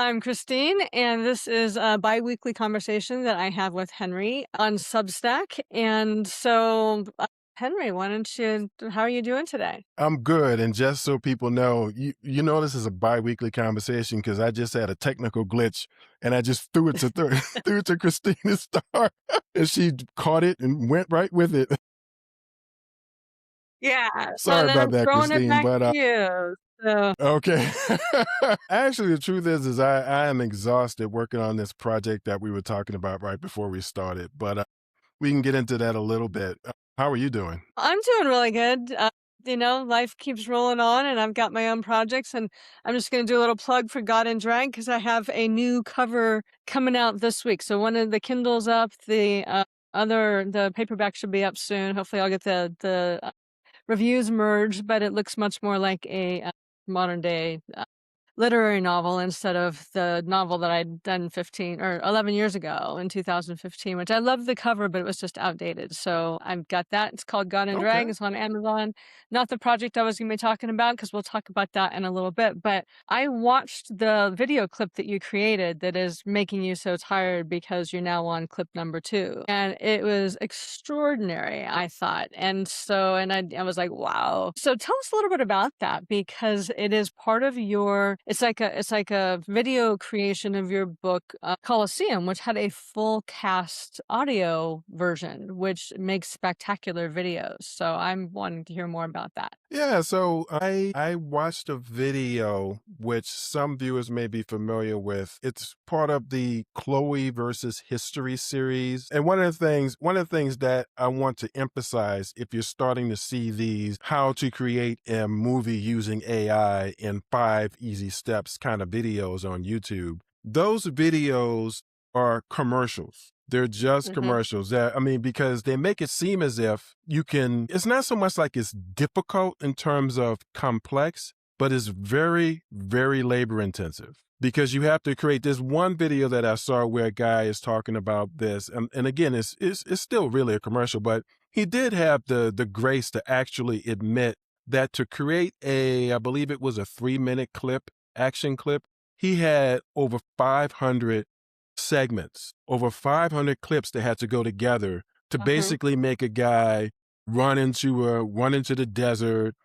I'm Christine, and this is a bi-weekly conversation that I have with Henry on Substack. And so, Henry, how are you doing today? I'm good. And just so people know, you know this is a bi-weekly conversation because I just had a technical glitch and I just threw it to threw it to Christine to start, and she caught it and went right with it. Yeah. So Sorry then about I'm that, throwing it Christine. back But to you. So, okay. Actually, the truth is I am exhausted working on this project that we were talking about right before we started. But we can get into that a little bit. How are you doing? I'm doing really good. Life keeps rolling on, and I've got my own projects, and I'm just going to do a little plug for God and Drag because I have a new cover coming out this week. So one of the Kindle's up, the paperback should be up soon. Hopefully, I'll get the reviews merged, but it looks much more like a modern day literary novel instead of the novel that I'd done 15 or 11 years ago in 2015, which I love the cover, but it was just outdated. So I've got that. It's called God and Drag. Okay. It's on Amazon. Not the project I was going to be talking about because we'll talk about that in a little bit. But I watched the video clip that you created that is making you so tired because you're now on clip number 2. And it was extraordinary, I thought. And I was like, wow. So tell us a little bit about that because it is part of your it's like a video creation of your book, Colosseum, which had a full cast audio version, which makes spectacular videos. So I'm wanting to hear more about that. Yeah, so I watched a video which some viewers may be familiar with. It's part of the Chloe versus History series. And one of the things that I want to emphasize if you're starting to see these how to create a movie using AI in 5 easy steps kind of videos on YouTube. Those videos are commercials. They're just Mhm. commercials. Because they make it seem as if it's not so much like it's difficult in terms of complex, but it's very, very labor intensive because you have to create this one video that I saw where a guy is talking about this. And again, it's still really a commercial, but he did have the grace to actually admit that to create I believe it was a 3-minute clip, action clip, he had over 500 segments, over 500 clips that had to go together to Mhm. basically make a guy run into the desert,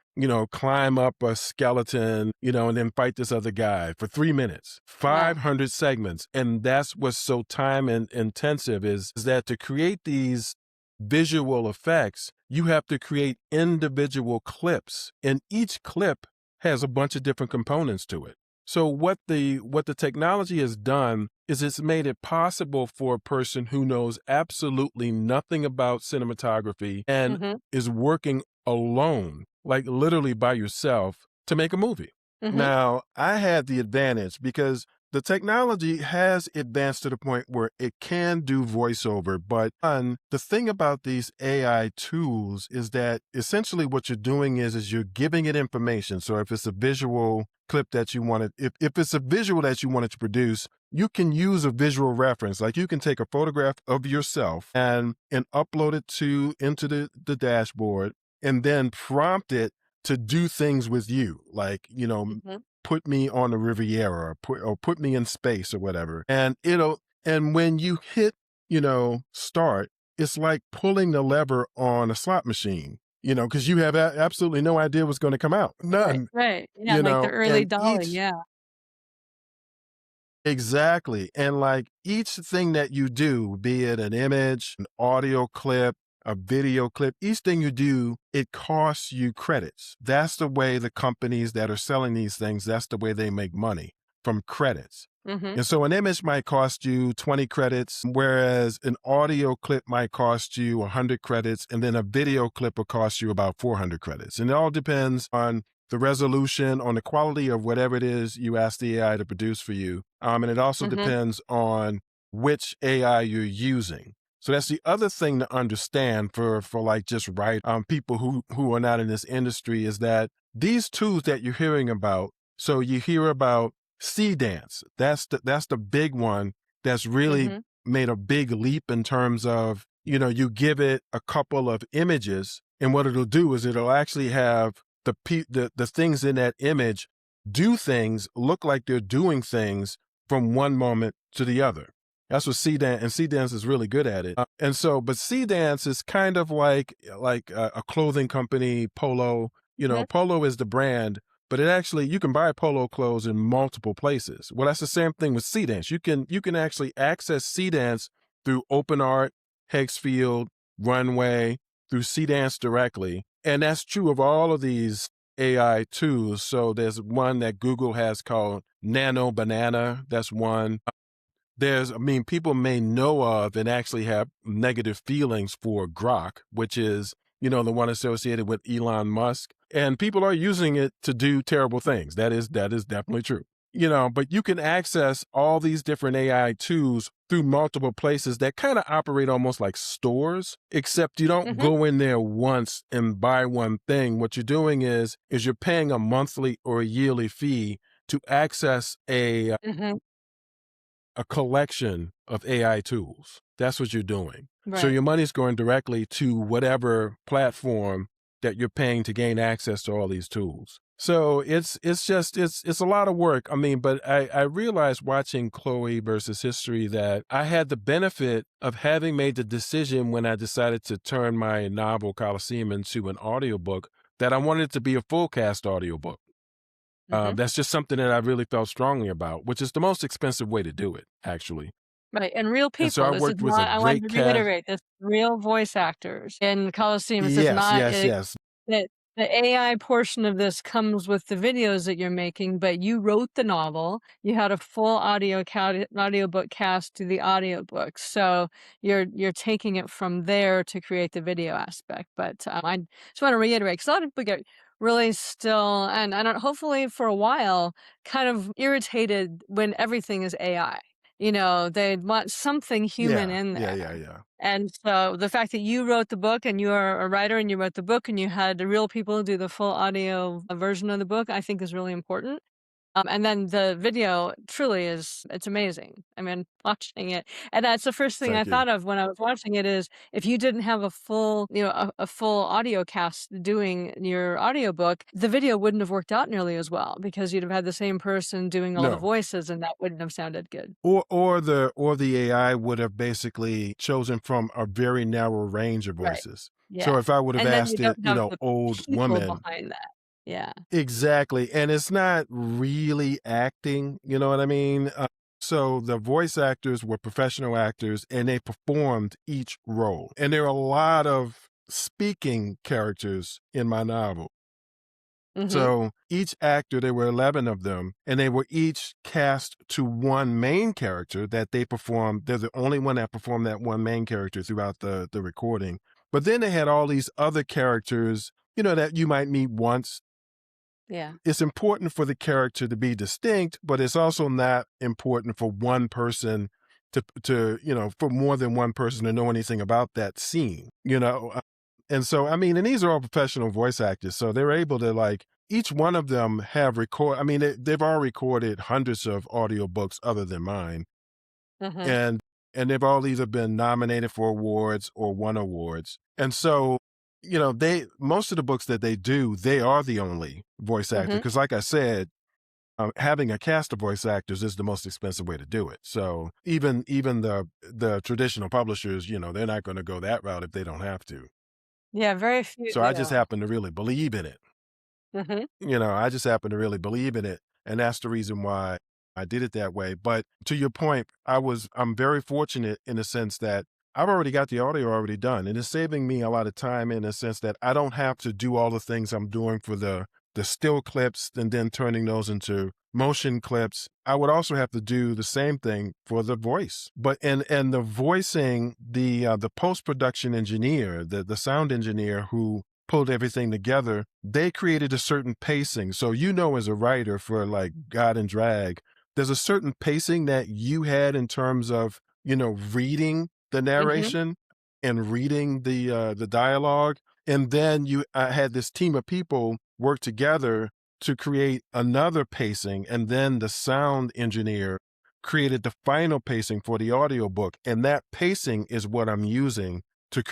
climb up a skeleton, and then fight this other guy for 3 minutes, Wow. 500 segments. And that's what's so time intensive is that to create these visual effects, you have to create individual clips, and each clip has a bunch of different components to it. So what the technology has done is it's made it possible for a person who knows absolutely nothing about cinematography and Mhm. is working alone, like literally by yourself, to make a movie. Mhm. Now, I had the advantage because the technology has advanced to the point where it can do voiceover. But the thing about these AI tools is that essentially what you're doing is you're giving it information. So if it's a visual clip that you wanted, if it's a visual that you wanted to produce, you can use a visual reference. Like you can take a photograph of yourself and upload it into the dashboard and then prompt it to do things with you. Like, Mhm. put me on the Riviera or put me in space or whatever. And when you hit, start, it's like pulling the lever on a slot machine, because you have absolutely no idea what's going to come out. Right. None, Right. Yeah, like the early and dolly. each Yeah. exactly. And like each thing that you do, be it an image, an audio clip, a video clip, each thing you do, it costs you credits. That's the way the companies that are selling these things, that's the way they make money, from credits. Mhm. And so an image might cost you 20 credits, whereas an audio clip might cost you 100 credits, and then a video clip will cost you about 400 credits. And it all depends on the resolution, on the quality of whatever it is you ask the AI to produce for you. And it also Mhm. depends on which AI you're using. So that's the other thing to understand for like just people who are not in this industry is that these tools that you're hearing about. So you hear about C Dance. That's the big one that's really Mhm. made a big leap in terms of, you give it a couple of images and what it'll do is it'll actually have the things in that image do things, look like they're doing things, from one moment to the other. That's what C dance, and C dance is really good at it. And so, but C dance is kind of like a clothing company, Polo. You know, Mhm, Polo is the brand, but it actually you can buy Polo clothes in multiple places. Well, that's the same thing with C dance. You can actually access C dance through Open Art, Hexfield, Runway, through C dance directly, and that's true of all of these AI tools. So there's one that Google has called Nano Banana. That's one. I mean, people may know of and actually have negative feelings for Grok, which is, the one associated with Elon Musk. And people are using it to do terrible things. That is definitely true. But you can access all these different AI tools through multiple places that kind of operate almost like stores, except you don't mhm, go in there once and buy one thing. What you're doing is you're paying a monthly or a yearly fee to access mhm, a collection of AI tools. That's what you're doing. So right. your money's going directly to whatever platform that you're paying to gain access to all these tools. So it's a lot of work. I mean, but I realized watching Chloe versus History that I had the benefit of having made the decision when I decided to turn my novel Coliseum into an audiobook that I wanted it to be a full cast audiobook. Mhm. That's just something that I really felt strongly about, which is the most expensive way to do it, actually. Right, and real And so people. I This is worked with a not, I want great to cast. reiterate, this real voice actors in Coliseum. This is Yes, not yes, a yes. the AI portion of this comes with the videos that you're making, but you wrote the novel. You had a full audiobook cast to the audiobook. So you're taking it from there to create the video aspect. But I just want to reiterate because a lot of people get really still and I don't hopefully for a while kind of irritated when everything is AI. They want something human Yeah, in yeah, there. yeah, yeah. And so the fact that you wrote the book and you are a writer and you wrote the book and you had the real people do the full audio version of the book, I think is really important. And then the video truly it's amazing. I mean, watching it, and that's the first thing I Thank you. thought of when I was watching it is if you didn't have a full, a full audio cast doing your audiobook, the video wouldn't have worked out nearly as well because you'd have had the same person doing all the No. voices and that wouldn't have sounded good. Or the AI would have basically chosen from a very narrow range of Right. voices. Yeah. So if I would have And then asked you it, don't have the old people woman. behind that. Yeah. Exactly, and it's not really acting, you know what I mean? So the voice actors were professional actors, and they performed each role, and there are a lot of speaking characters in my novel. Mhm. So each actor, there were 11 of them, and they were each cast to one main character that they performed. They're the only one that performed that one main character throughout the recording. But then they had all these other characters, that you might meet once. Yeah. It's important for the character to be distinct, but it's also not important for one person for more than one person to know anything about that scene. And so, I mean, and these are all professional voice actors, so they're able to each one of them have record. I mean, they've all recorded hundreds of audiobooks other than mine, Mhm. and they've all either been nominated for awards or won awards. And so, they most of the books that they do, they are the only voice actor Mhm. because, like I said, having a cast of voice actors is the most expensive way to do it. So even the traditional publishers, they're not going to go that route if they don't have to. Yeah, very few So I just do. happen to really believe in it. Mhm. I just happen to really believe in it, and that's the reason why I did it that way. But to your point, I'm very fortunate in the sense that I've already got the audio already done, and it's saving me a lot of time in the sense that I don't have to do all the things I'm doing for the still clips and then turning those into motion clips. I would also have to do the same thing for the voice. But and the voicing, the post-production engineer, the sound engineer who pulled everything together, they created a certain pacing. So, as a writer for like God and Drag, there's a certain pacing that you had in terms of, reading the Mhm. narration and reading the dialogue. And then you had this team of people work together to create another pacing. And then the sound engineer created the final pacing for the audiobook. And that pacing is what I'm using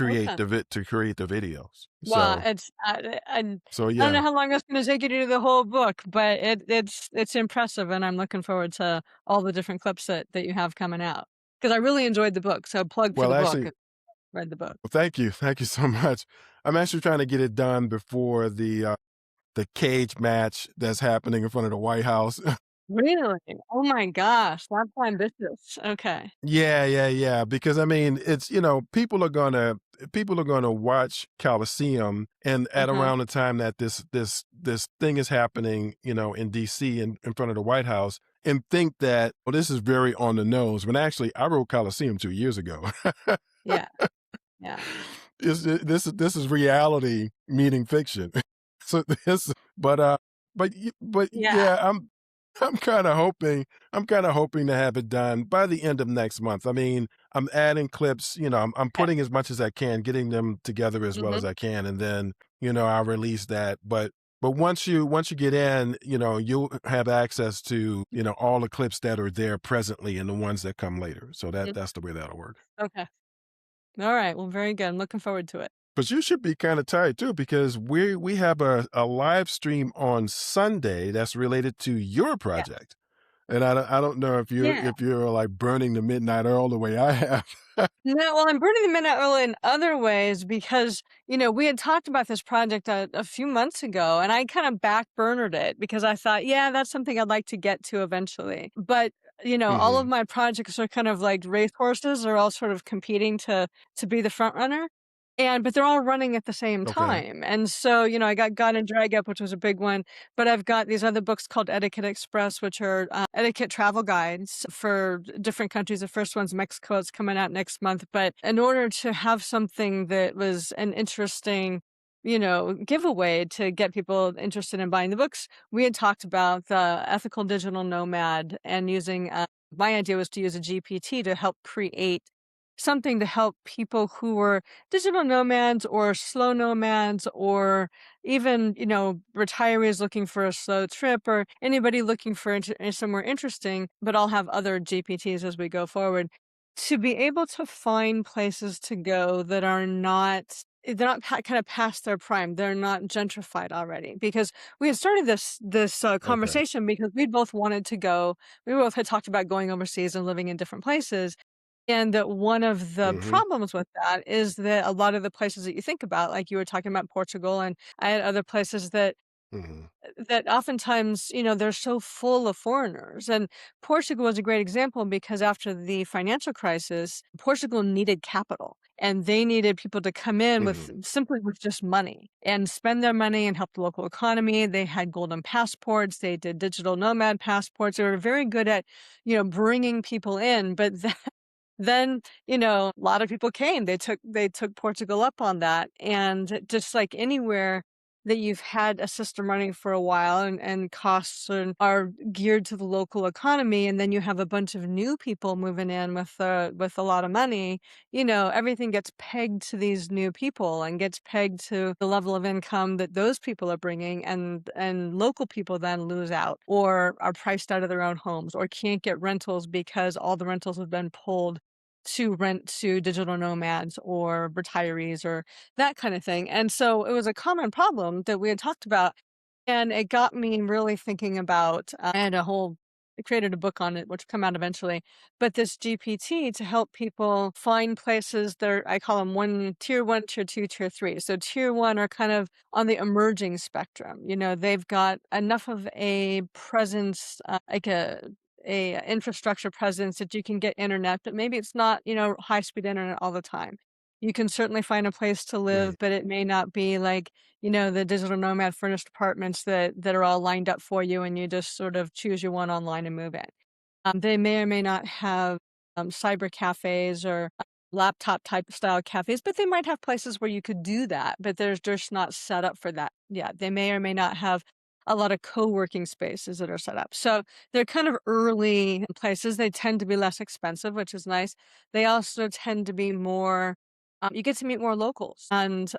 Okay. to create the videos. Well, So it's and I don't yeah. know how long it's gonna take you to do the whole book, but it's impressive, and I'm looking forward to all the different clips that you have coming out. Because I really enjoyed the book, so plug for Well, the book actually, if you read the book. well, thank you so much. I'm actually trying to get it done before the cage match that's happening in front of the White House. Really? Oh my gosh, that's ambitious. Okay. Yeah, yeah, yeah. Because I mean, it's people are gonna watch Coliseum, and at Uh-huh. around the time that this thing is happening, in DC in front of the White House, and think that, well, this is very on the nose. When actually, I wrote Coliseum 2 years ago. Yeah, yeah. This is reality meeting fiction. So this, but Yeah, yeah, I'm kind of hoping to have it done by the end of next month. I mean, I'm adding clips, I'm okay. putting as much as I can, getting them together as well Mhm. as I can, and then, I'll release that. But once you get in, you'll have access to, all the clips that are there presently and the ones that come later. So Mhm. that's the way that'll work. Okay. Alright, well, very good. I'm looking forward to it. But you should be kind of tired too, because we have a live stream on Sunday that's related to your Yeah. project. And I don't know Yeah. if you're like burning the midnight oil the way I have. No, well, I'm burning the midnight oil in other ways because, we had talked about this project a few months ago, and I kind of backburnered it because I thought, yeah, that's something I'd like to get to eventually. But, all of Hmm. my projects are kind of like racehorses. They're all sort of competing to be the front runner. But they're all running at the same Okay. time. And so, I got Gun and Drag Up, which was a big one, but I've got these other books called Etiquette Express, which are etiquette travel guides for different countries. The first one's Mexico. It's coming out next month. But in order to have something that was an interesting, giveaway to get people interested in buying the books, we had talked about the ethical digital nomad and using, my idea was to use a GPT to help create something to help people who were digital nomads or slow nomads or even, retirees looking for a slow trip or anybody looking for somewhere interesting, but I'll have other GPTs as we go forward to be able to find places to go that are not they're not kind of past their prime. They're not gentrified already because we had started this Okay. conversation because we both wanted to go. We both had talked about going overseas and living in different places, and that one of the Hmm. problems with that is that a lot of the places that you think about, like you were talking about Portugal, and I had other places Hmm. that oftentimes, they're so full of foreigners. And Portugal was a great example because after the financial crisis, Portugal needed capital and they needed people to come in with Hmm. simply with just money and spend their money and help the local economy. They had golden passports, they did digital nomad passports. They were very good at, bringing people in, but then, a lot of people came. They took Portugal up on that, and just like anywhere that you've had a system running for a while and costs are geared to the local economy, and then you have a bunch of new people moving in with a lot of money, everything gets pegged to these new people and gets pegged to the level of income that those people are bringing, and local people then lose out or are priced out of their own homes or can't get rentals because all the rentals have been pulled to rent to digital nomads or retirees or that kind of thing. And so it was a common problem that we had talked about. And it got me really thinking about, I had I created a book on it, which come out eventually, but this GPT to help people find places there, I call them one, tier two, tier three. So tier one are kind of on the emerging spectrum. They've got enough of a presence, like a infrastructure presence that you can get internet, but maybe it's not, high speed internet all the time. You can certainly find a place to live, Right. but it may not be like, the digital nomad furnished apartments that are all lined up for you and you just sort of choose your one online and move in. They may or may not have cyber cafes or laptop type style cafes, but they might have places where you could do that, but there's just not set up for that yet. They may or may not have a lot of co-working spaces that are set up. So they're kind of early places. They tend to be less expensive, which is nice. They also tend to be more, you get to meet more locals and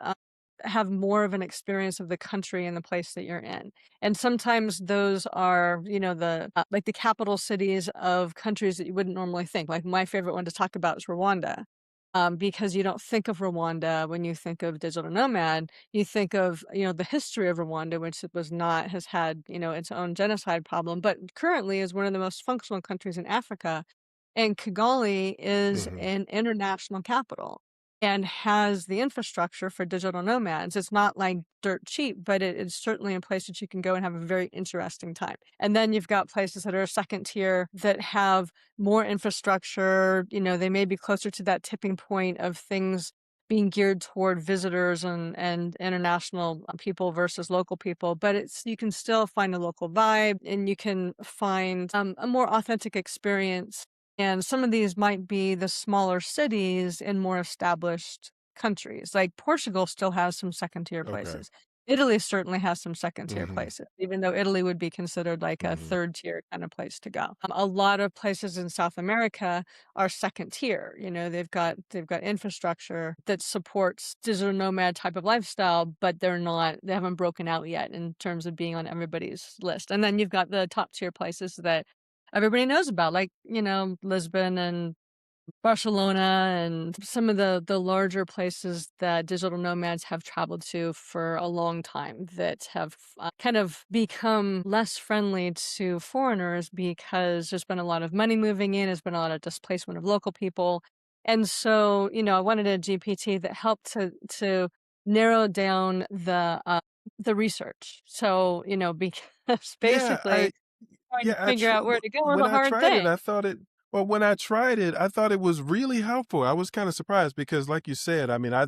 have more of an experience of the country and the place that you're in. And sometimes those are, the like the capital cities of countries that you wouldn't normally think. Like my favorite one to talk about is Rwanda. because you don't think of Rwanda when you think of digital nomad. You think of, the history of Rwanda, which it was not has had, its own genocide problem, but currently is one of the most functional countries in Africa. And Kigali is Hmm. an international capital and has the infrastructure for digital nomads. It's not like dirt cheap, but it's certainly a place that you can go and have a very interesting time. And then you've got places that are second tier that have more infrastructure. They may be closer to that tipping point of things being geared toward visitors and international people versus local people, but it's you can still find a local vibe and you can find a more authentic experience, and some of these might be the smaller cities in more established countries. Like Portugal still has some second tier Okay. places. Italy certainly has some second tier Hmm. places, even though Italy would be considered like a Hmm. third tier kind of place to go. A lot of places in South America are second tier. They've got infrastructure that supports digital nomad type of lifestyle, but they haven't broken out yet in terms of being on everybody's list. And then you've got the top tier places that everybody knows about, like, Lisbon and Barcelona and some of the larger places that digital nomads have traveled to for a long time that have kind of become less friendly to foreigners because there's been a lot of money moving in, there's been a lot of displacement of local people. And so, I wanted a GPT that helped to narrow down the research. So, because Yeah, basically trying to yeah, figure out where to go is when a I hard tried it, thing. I thought it. Well, when I tried it, I thought it was really helpful. I was kind of surprised because, like you said, I mean, I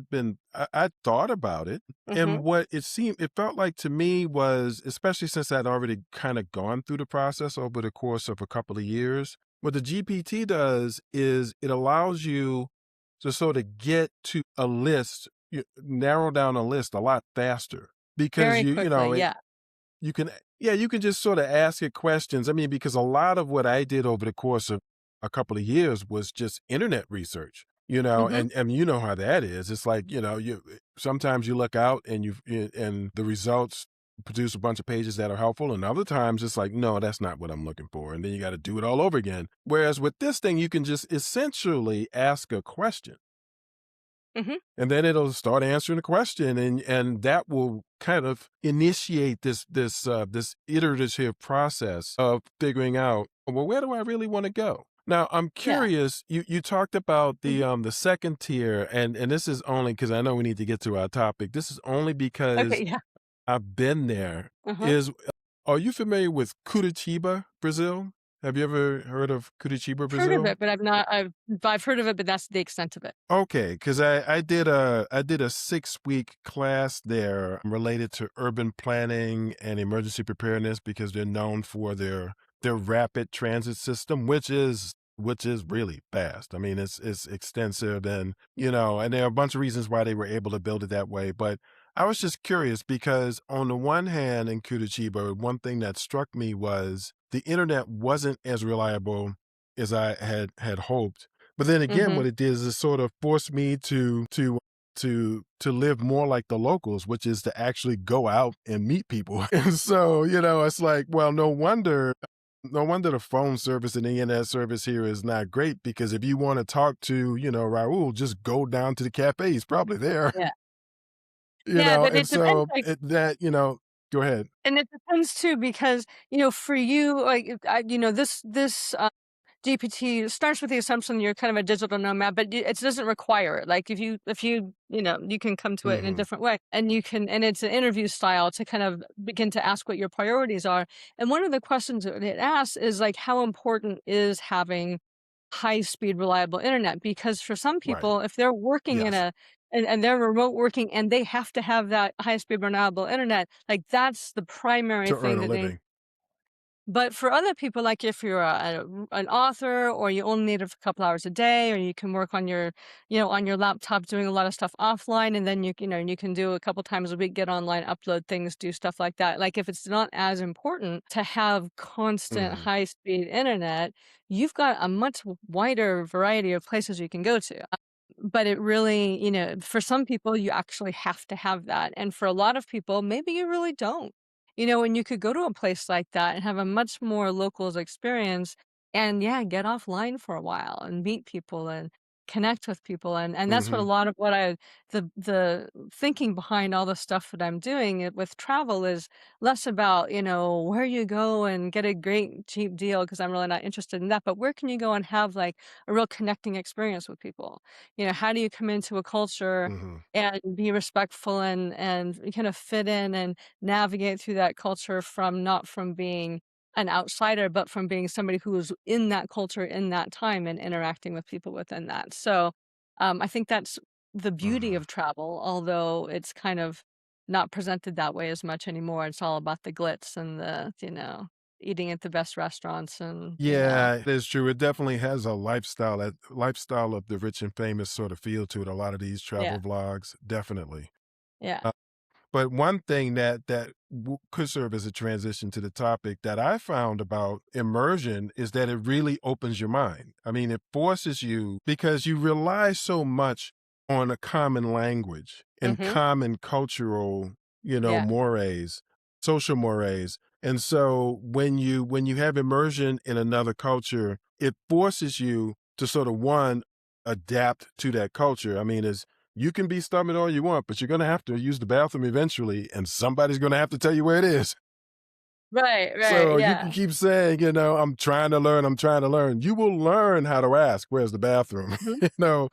thought about it, Mhm. and it felt like to me was, especially since I'd already kind of gone through the process over the course of a couple of years. What the GPT does is it allows you to sort of get to a list, narrow down a list a lot faster because Very quickly, yeah. you can yeah, you can just sort of ask it questions. I mean, because a lot of what I did over the course of a couple of years was just internet research, Mhm. and you know how that is. It's like, sometimes you look out and and the results produce a bunch of pages that are helpful, and other times it's like, no, that's not what I'm looking for. And then you got to do it all over again. Whereas with this thing, you can just essentially ask a question Mhm. and then it'll start answering the question, and that will kind of initiate this iterative process of figuring out, well, where do I really want to go. Now I'm Yeah. curious, you talked about Mhm. the second tier, and this is only because I know we need to get to our topic. This is only because Okay, yeah. I've been there. Uh-huh. Is Are you familiar with Curitiba, Brazil? Have you ever heard of Curitiba, Heard of Brazil? it, but I've heard of it, but that's the extent of it. Okay, because I did a 6-week class there related to urban planning and emergency preparedness because they're known for their rapid transit system, which is really fast. I mean, it's extensive, and there are a bunch of reasons why they were able to build it that way. But I was just curious because on the one hand, in Curitiba, one thing that struck me was the internet wasn't as reliable as I had hoped, but then again, Mhm. what it did is it sort of forced me to live more like the locals, which is to actually go out and meet people. And so, it's like, well, no wonder the phone service and the internet service here is not great because if you want to talk to, Raul, just go down to the cafe. He's probably there, Yeah. Yeah, but and it depends, so like, go ahead. and it depends too because, for you, like, this GPT starts with the assumption you're kind of a digital nomad, but it doesn't require it. Like you can come to it in a Hmm. different way, and and it's an interview style to kind of begin to ask what your priorities are. And one of the questions that it asks is like, how important is having high speed, reliable internet? Because for some Right. people, if they're working Yes. and they're remote working and they have to have that high speed, reliable internet, like that's the primary To thing earn a that they. living. But for other people, like if you're an author or you only need it for a couple hours a day, or you can work on your laptop doing a lot of stuff offline, and then you can do a couple times a week, get online, upload things, do stuff like that. Like if it's not as important to have constant Hmm. high speed internet, you've got a much wider variety of places you can go to. But it really, for some people, you actually have to have that. And for a lot of people, maybe you really don't. And you could go to a place like that and have a much more locals experience and, yeah, get offline for a while and meet people and connect with people, and that's what a Mhm. lot of what I the thinking behind all the stuff that I'm doing with travel is less about, where you go and get a great cheap deal because I'm really not interested in that, but where can you go and have like a real connecting experience with people? How do you come into a culture Mhm. and be respectful and kind of fit in and navigate through that culture from not from being an outsider, but from being somebody who was in that culture in that time and interacting with people within that. So, I think that's the beauty Mhm. of travel, although it's kind of not presented that way as much anymore. It's all about the glitz and eating at the best restaurants and. Yeah, it is true. It definitely has a lifestyle of the rich and famous sort of feel to it, a lot of these Yeah, travel vlogs, definitely. yeah. But one thing that could serve as a transition to the topic that I found about immersion is that it really opens your mind. I mean, it forces you because you rely so much on a common language and Mhm. common cultural, Yeah. mores, social mores. And so when you have immersion in another culture, it forces you to sort of one adapt to that culture. I mean, as you can be stubborn all you want, but you're gonna have to use the bathroom eventually, and somebody's gonna have to tell you where it is. Right, right, So you can yeah. keep saying, "I'm trying to learn, I'm trying to learn." You will learn how to ask, "Where's the bathroom?" Mhm. You know,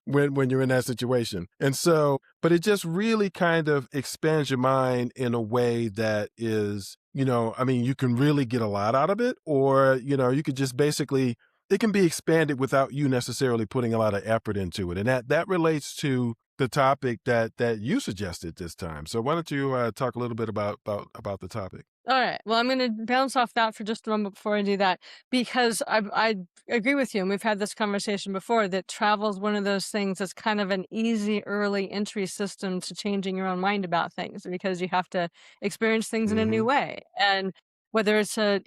when you're in that situation. And so, but it just really kind of expands your mind in a way that is, I mean, you can really get a lot out of it, or, you could just basically it can be expanded without you necessarily putting a lot of effort into it. And that relates to the topic that you suggested this time. So why don't you talk a little bit about the topic? Alright, well, I'm gonna bounce off that for just a moment before I do that, because I agree with you, and we've had this conversation before, that travel is one of those things that's kind of an easy early entry system to changing your own mind about things, because you have to experience things in a new Hmm. way, and whether it's I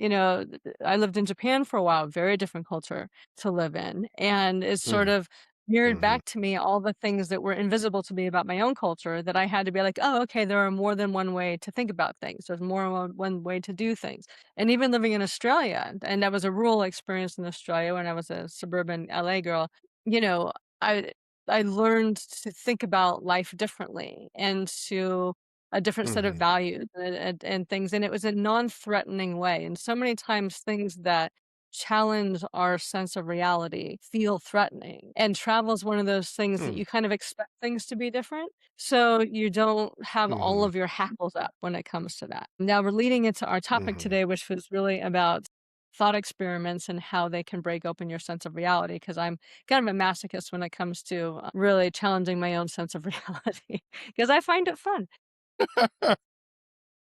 lived in Japan for a while, very different culture to live in, and it's sort Hmm. of mirrored Hmm. back to me all the things that were invisible to me about my own culture that I had to be like, "Oh, okay, there are more than one way to think about things. There's more than one way to do things." And even living in Australia, and that was a rural experience in Australia when I was a suburban LA girl, you know, I I learned to think about life differently and to a different set of Hmm. values and things, and it was a non-threatening way. And so many times things that challenge our sense of reality feel threatening. And travel is one of those things that Hmm. you kind of expect things to be different. So you don't have all Hmm. of your hackles up when it comes to that. Now we're leading into our topic Hmm. today, which was really about thought experiments and how they can break open your sense of reality. Because I'm kind of a masochist when it comes to really challenging my own sense of reality because I find it fun.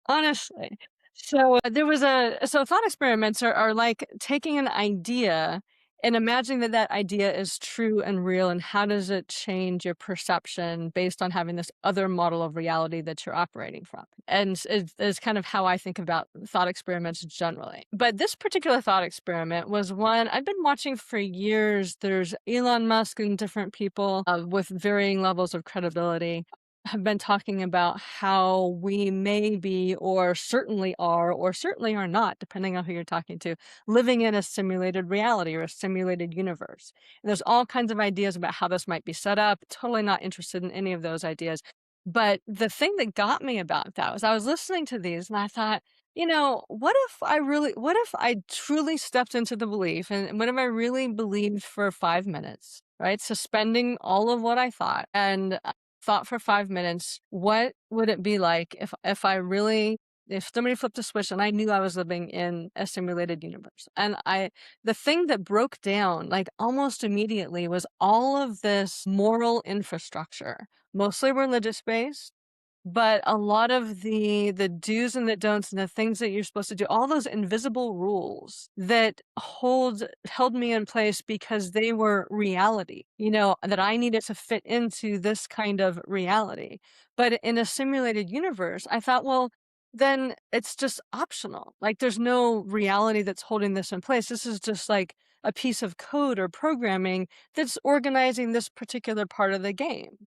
Honestly. So, there was thought experiments are like taking an idea and imagining that that idea is true and real, and how does it change your perception based on having this other model of reality that you're operating from? And is kind of how I think about thought experiments generally. But this particular thought experiment was one I've been watching for years. There's Elon Musk and different people, with varying levels of credibility have been talking about how we may be, or certainly are not, depending on who you're talking to, living in a simulated reality or a simulated universe. And there's all kinds of ideas about how this might be set up. Totally not interested in any of those ideas. But the thing that got me about that was I was listening to these and I thought, what if I truly stepped into the belief, and what if I really believed for 5 minutes, right? Suspending all of what I thought and thought for 5 minutes, what would it be like if somebody flipped a switch and I knew I was living in a simulated universe? And the thing that broke down like almost immediately was all of this moral infrastructure, mostly religious based, but a lot of the do's and the don'ts and the things that you're supposed to do, all those invisible rules that held me in place because they were reality, that I needed to fit into this kind of reality. But in a simulated universe, I thought, well, then it's just optional. Like there's no reality that's holding this in place. This is just like a piece of code or programming that's organizing this particular part of the game.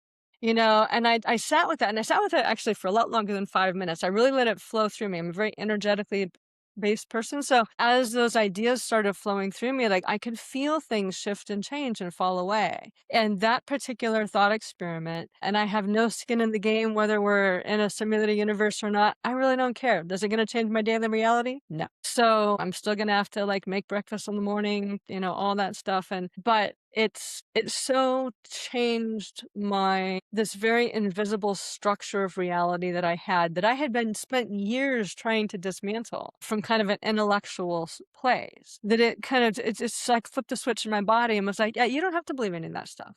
And I sat with that, and I sat with it actually for a lot longer than 5 minutes. I really let it flow through me. I'm very energetically based person. So as those ideas started flowing through me, like I could feel things shift and change and fall away. And that particular thought experiment, and I have no skin in the game whether we're in a simulated universe or not. I really don't care. Is it going to change my daily reality? No. So I'm still going to have to like make breakfast in the morning, all that stuff. But it's so changed my this very invisible structure of reality that I had been spent years trying to dismantle from kind of an intellectual place, that it kind of it's like flipped a switch in my body and was like, yeah, you don't have to believe any of that stuff.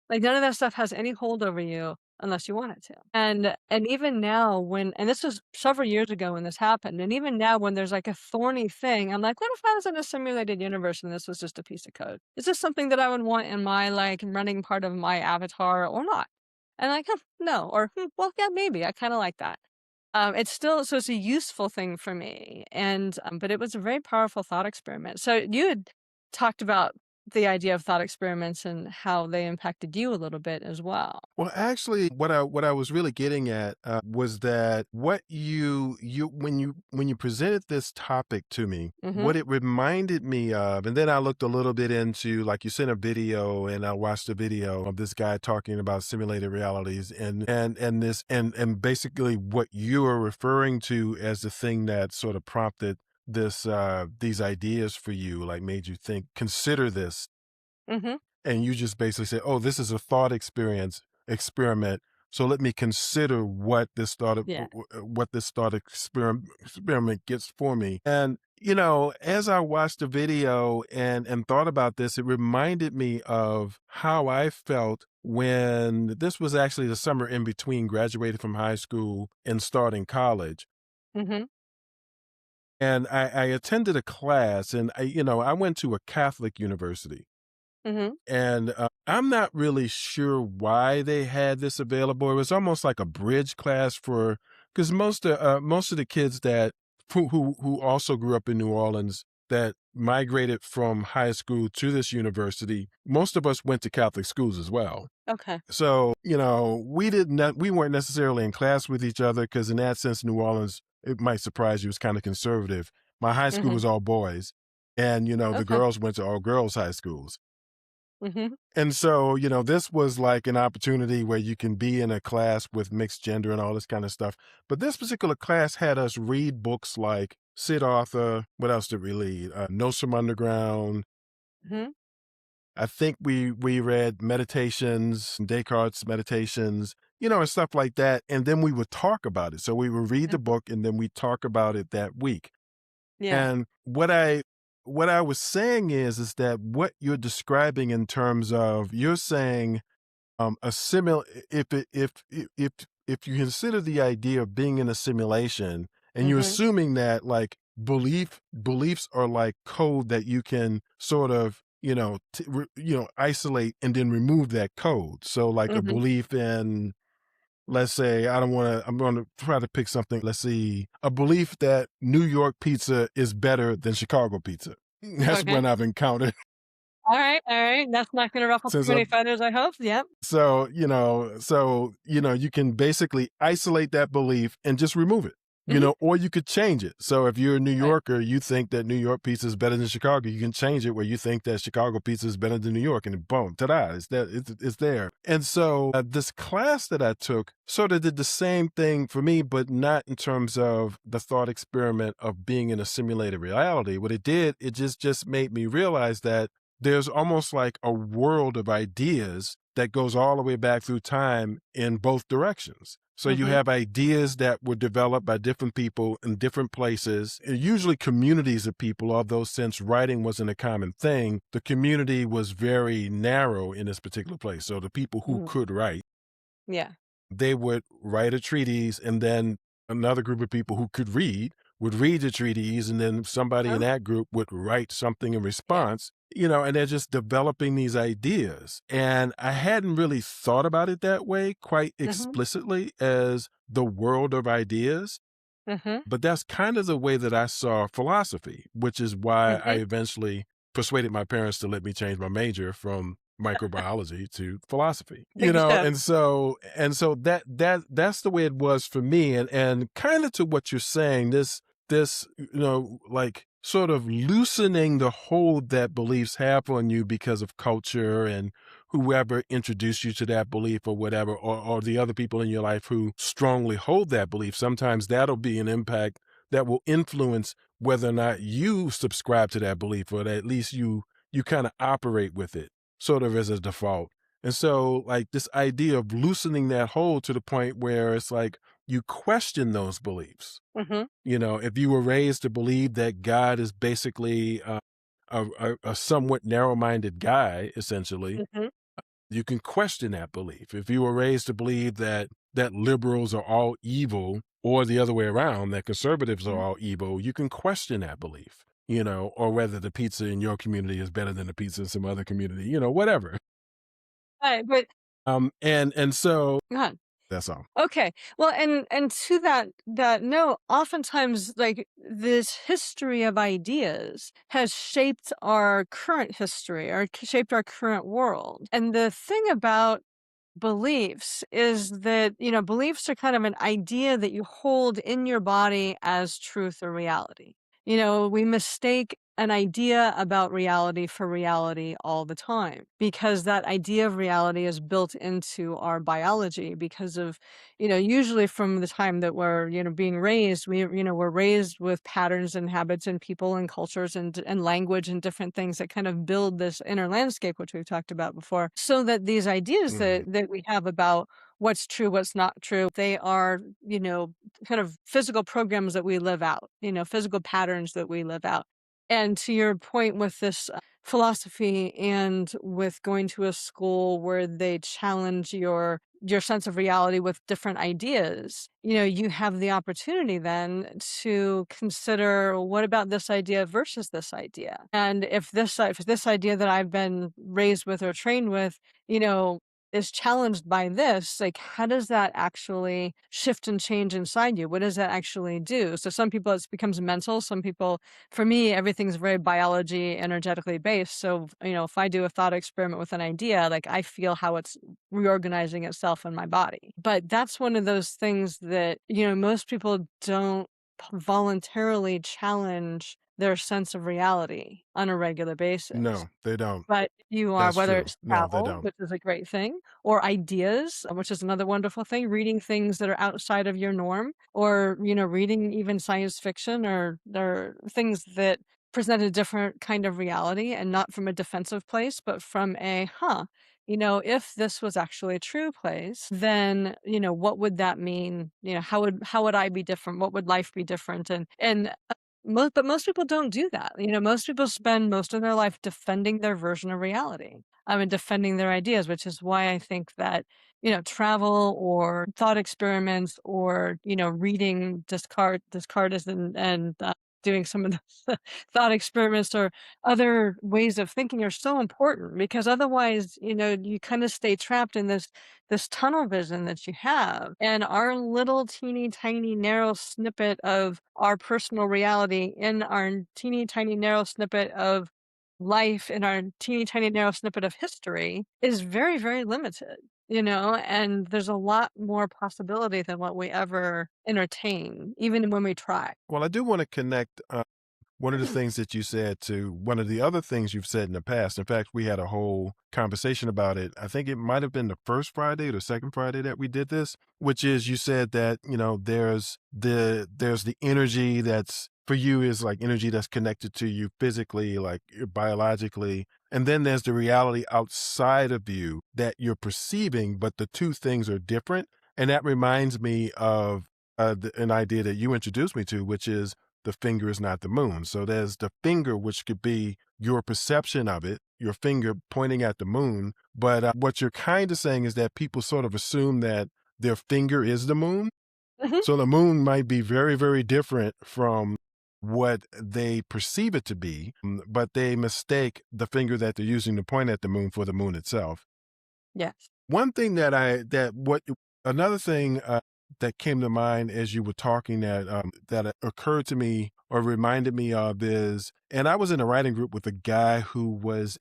Like, none of that stuff has any hold over you unless you want it to. And even now and this was several years ago when this happened, and even now when there's, like, a thorny thing, I'm like, "What if I was in a simulated universe and this was just a piece of code? Is this something that I would want in my, like, running part of my avatar or not?" And like, no," or, well, yeah, maybe, I kinda like that." It's still so it's a useful thing for me, but it was a very powerful thought experiment. So you had talked about the idea of thought experiments and how they impacted you a little bit as well. Well, actually, what I was really getting at was that what you when you presented this topic to me, Mhm, what it reminded me of, and then I looked a little bit into, like, you sent a video, and I watched a video of this guy talking about simulated realities, and basically what you are referring to as the thing that sort of prompted these ideas for you, like made you think, consider this, mhm, and you just basically say, "Oh, this is a thought experiment. So let me consider yeah, what this thought experiment gets for me." And as I watched the video and thought about this, it reminded me of how I felt when this was actually the summer in between graduating from high school and starting college. mhm, And I attended a class, and I went to a Catholic university. mhm, And, I'm not really sure why they had this available. It was almost like a bridge class for, because most of the kids that who also grew up in New Orleans that migrated from high school to this university, most of us went to Catholic schools as well. okay, So, we weren't necessarily in class with each other because in that sense, New Orleans, it might surprise you, was kinda conservative. My high school mhm, was all boys, and, the okay, girls went to all girls high schools. mhm, And so, this was like an opportunity where you can be in a class with mixed gender and all this kind of stuff. But this particular class had us read books like Sid Arthur. What else did we read? Notes from Underground. mhm, I think we read Meditations, Descartes' Meditations, and stuff like that. And then we would talk about it. So we would read the mhm, book and then we talk about it that week. yeah, And what I was saying is that what you're describing in terms of, you're saying, a simul if it if you consider the idea of being in a simulation, and you're mhm, assuming that, like, beliefs are like code that you can sort of, isolate and then remove that code. So like a mhm, belief in, let's say, I'm going to try to pick something. Let's see, a belief that New York pizza is better than Chicago pizza. That's okay. when I've encountered Alright, that's not gonna ruffle too since many I've feathers, I hope, yep, you can basically isolate that belief and just remove it, mhm, or you could change it. So if you're a New right, Yorker, you think that New York pizza is better than Chicago, you can change it where you think that Chicago pizza is better than New York, and boom, ta-da, it's there. And so this class that I took sort of did the same thing for me, but not in terms of the thought experiment of being in a simulated reality. What it did, it just made me realize that there's almost like a world of ideas that goes all the way back through time in both directions. So you mhm, have ideas that were developed by different people in different places, usually communities of people, although since writing wasn't a common thing, the community was very narrow in this particular place. So the people who mhm, could write, yeah, they would write a treatise, and then another group of people who could read would read the treatise, and then somebody in oh, that group would write something in yeah, response, and they're just developing these ideas. And I hadn't really thought about it that way quite mhm, explicitly as the world of ideas, mhm, but that's kind of the way that I saw philosophy, which is why I mhm, eventually persuaded my parents to let me change my major from microbiology to philosophy. big step, And so that's the way it was for me. And kind of to what you're saying, this, like sort of loosening the hold that beliefs have on you because of culture and whoever introduced you to that belief or whatever, or the other people in your life who strongly hold that belief. Sometimes that'll be an impact that will influence whether or not you subscribe to that belief, or that at least you kind of operate with it sort of as a default. And so, like, this idea of loosening that hold to the point where it's like you question those beliefs. Mhm, If you were raised to believe that God is basically a somewhat narrow-minded guy, essentially, mhm, you can question that belief. If you were raised to believe that liberals are all evil, or the other way around, that conservatives are mhm. all evil, you can question that belief. Or whether the pizza in your community is better than the pizza in some other community, whatever. Right, but And so go ahead. that's all. Okay. Well, and to that note, oftentimes like this history of ideas has shaped our current history or shaped our current world. And the thing about beliefs is that, beliefs are kind of an idea that you hold in your body as truth or reality. We mistake an idea about reality for reality all the time because that idea of reality is built into our biology because of, usually from the time that we're, being raised, we're raised with patterns and habits and people and cultures and language and different things that kind of build this inner landscape, which we've talked about before, so that these ideas that Mhm. that we have about what's true, what's not true, they are, kind of physical programs that we live out, physical patterns that we live out. And to your point with this philosophy and with going to a school where they challenge your sense of reality with different ideas, you have the opportunity then to consider what about this idea versus this idea. And if this idea that I've been raised with or trained with, you know, is challenged by this, like how does that actually shift and change inside you? What does that actually do? So some people it becomes mental, some people, for me, everything's very biology energetically based. So, if I do a thought experiment with an idea, like I feel how it's reorganizing itself in my body. But that's one of those things that, most people don't voluntarily challenge their sense of reality on a regular basis. No, they don't. But you are, That's whether true. it's No, they travel, don't. which is a great thing, or ideas, which is another wonderful thing, reading things that are outside of your norm, or, reading even science fiction or things that present a different kind of reality and not from a defensive place, but from a, huh, if this was actually a true place, then, what would that mean? How would I be different? What would life be different? And most people don't do that. Most people spend most of their life defending their version of reality. I mean, defending their ideas, which is why I think that, travel or thought experiments or, reading Descartes and doing some of the thought experiments or other ways of thinking are so important because otherwise, you kind of stay trapped in this tunnel vision that you have. And our little teeny tiny narrow snippet of our personal reality in our teeny tiny narrow snippet of life in our teeny tiny narrow snippet of history is very, very limited, and there's a lot more possibility than what we ever entertain, even when we try. Well, I do want to connect one of the things that you said to one of the other things you've said in the past. In fact, we had a whole conversation about it. I think it might have been the first Friday or the second Friday that we did this, which is you said that, there's the energy that's for you is like energy that's connected to you physically, like biologically. And then there's the reality outside of you that you're perceiving, but the two things are different. And that reminds me of an idea that you introduced me to, which is the finger is not the moon. So there's the finger, which could be your perception of it, your finger pointing at the moon. But what you're kind of saying is that people sort of assume that their finger is the moon. Mhm. So the moon might be very, very different from what they perceive it to be, but they mistake the finger that they're using to point at the moon for the moon itself. Yes. One thing another thing that came to mind as you were talking that occurred to me or reminded me of is, and I was in a writing group with a guy who was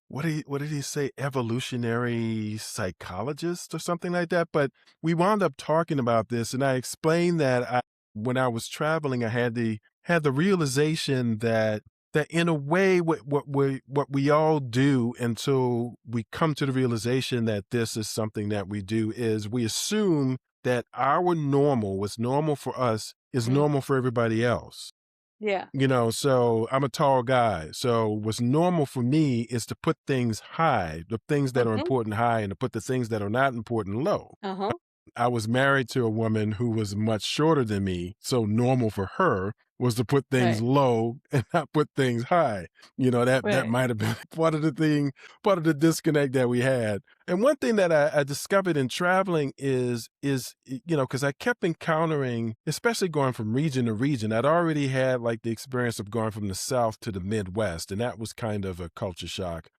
what did he say, evolutionary psychologist or something like that. But we wound up talking about this, and I explained that when I was traveling, I had the realization that in a way what we all do until we come to the realization that this is something that we do is we assume that our normal, what's normal for us, is Mm. normal for everybody else. Yeah. So I'm a tall guy. So what's normal for me is to put things high, the things that are Mhm. important high, and to put the things that are not important low. Uh-huh. I was married to a woman who was much shorter than me, so normal for her was to put things Right. low and not put things high. That Right. might have been part of the disconnect that we had. And one thing that I discovered in traveling because I kept encountering, especially going from region to region. I'd already had like the experience of going from the South to the Midwest, and that was kind of a culture shock.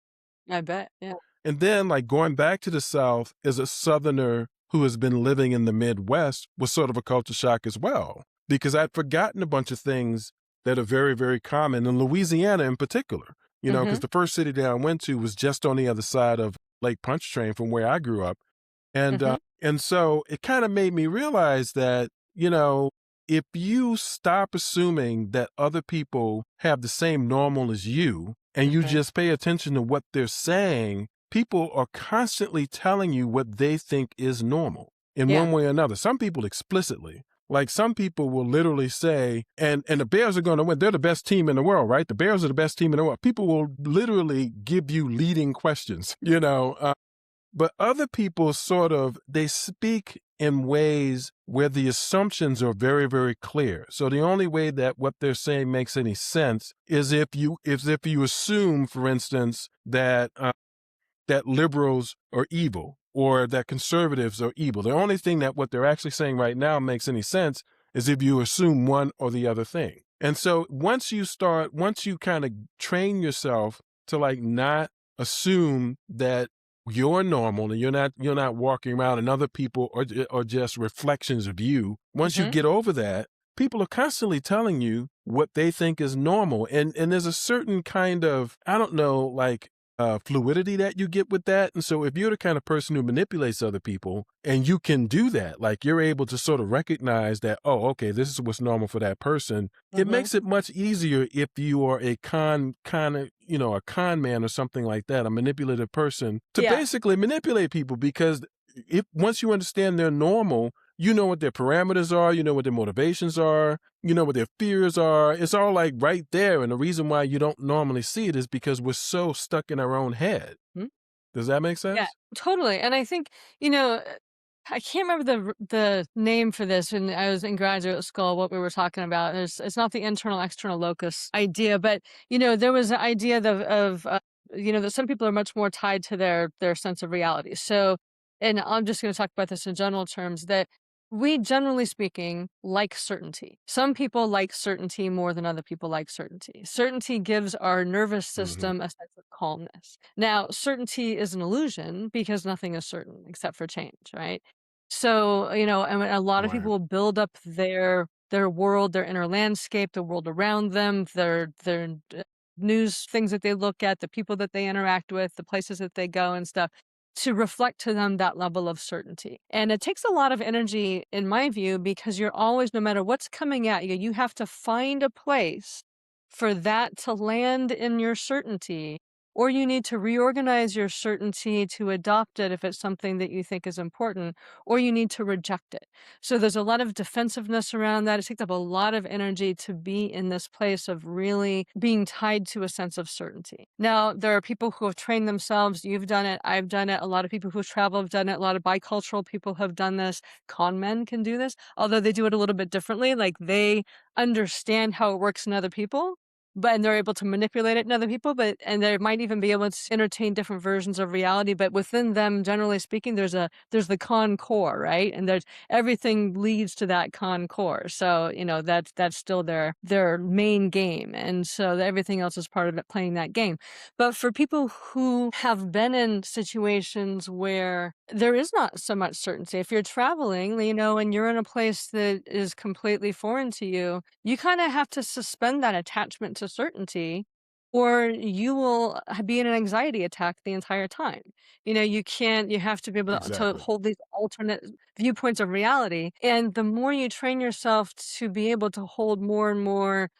I bet. Yeah. And then, like, going back to the South as a Southerner who has been living in the Midwest was sort of a culture shock as well, because I'd forgotten a bunch of things that are very, very common in Louisiana in particular. Because Mhm. the first city that I went to was just on the other side of Lake Pontchartrain from where I grew up. And Mhm. and so it kind of made me realize that, if you stop assuming that other people have the same normal as you and you Right. just pay attention to what they're saying, people are constantly telling you what they think is normal in Yeah. one way or another. Some people explicitly. Like some people will literally say, and the Bears are going to win. They're the best team in the world, right? The Bears are the best team in the world. People will literally give you leading questions, but other people sort of they speak in ways where the assumptions are very, very clear. So the only way that what they're saying makes any sense is if you assume, for instance, that liberals are evil or that conservatives are evil. The only thing that what they're actually saying right now makes any sense is if you assume one or the other thing. And so once you kind of train yourself to like not assume that you're normal and you're not walking around and other people are just reflections of you. Once you Mhm. get over that, people are constantly telling you what they think is normal. And there's a certain kind of, I don't know, like fluidity that you get with that. And so if you're the kind of person who manipulates other people and you can do that, like you're able to sort of recognize that, oh, okay, this is what's normal for that person. It Mhm. makes it much easier if you are a a con man or something like that, a manipulative person to Yeah. basically manipulate people because if once you understand they're normal, you know what their parameters are, you know what their motivations are, you know what their fears are. It's all like right there. And the reason why you don't normally see it is because we're so stuck in our own head. Mm. Does that make Yeah, sense? totally, and I think, I can't remember the name for this when I was in graduate school, what we were talking about. It's not the internal external locus idea, but, there was an idea that some people are much more tied to their sense of reality. So, and I'm just gonna talk about this in general terms, that we, generally speaking, like certainty. Some people like certainty more than other people like certainty. Certainty gives our nervous Hmm. system a sense of calmness. Now, certainty is an illusion because nothing is certain except for change, right? So, and a lot of Right. people build up their world, their inner landscape, the world around them, their news things that they look at, the people that they interact with, the places that they go and stuff to reflect to them that level of certainty. And it takes a lot of energy, in my view, because you're always, no matter what's coming at you, you have to find a place for that to land in your certainty, or you need to reorganize your certainty to adopt it if it's something that you think is important, or you need to reject it. So there's a lot of defensiveness around that. It takes up a lot of energy to be in this place of really being tied to a sense of certainty. Now, there are people who have trained themselves. You've done it. I've done it. A lot of people who travel have done it. A lot of bicultural people have done this. Con men can do this, although they do it a little bit differently. Like they understand how it works in other people, but and they're able to manipulate it in other people, but and they might even be able to entertain different versions of reality, but within them, generally speaking, there's the con core, right? And there's everything leads to that con core. So, that's still their main game. And so everything else is part of it playing that game. But for people who have been in situations where there is not so much certainty, if you're traveling, and you're in a place that is completely foreign to you, you kind of have to suspend that attachment to certainty, or you will be in an anxiety attack the entire time. You have to be able to Exactly. hold these alternate viewpoints of reality. And the more you train yourself to be able to hold more and more,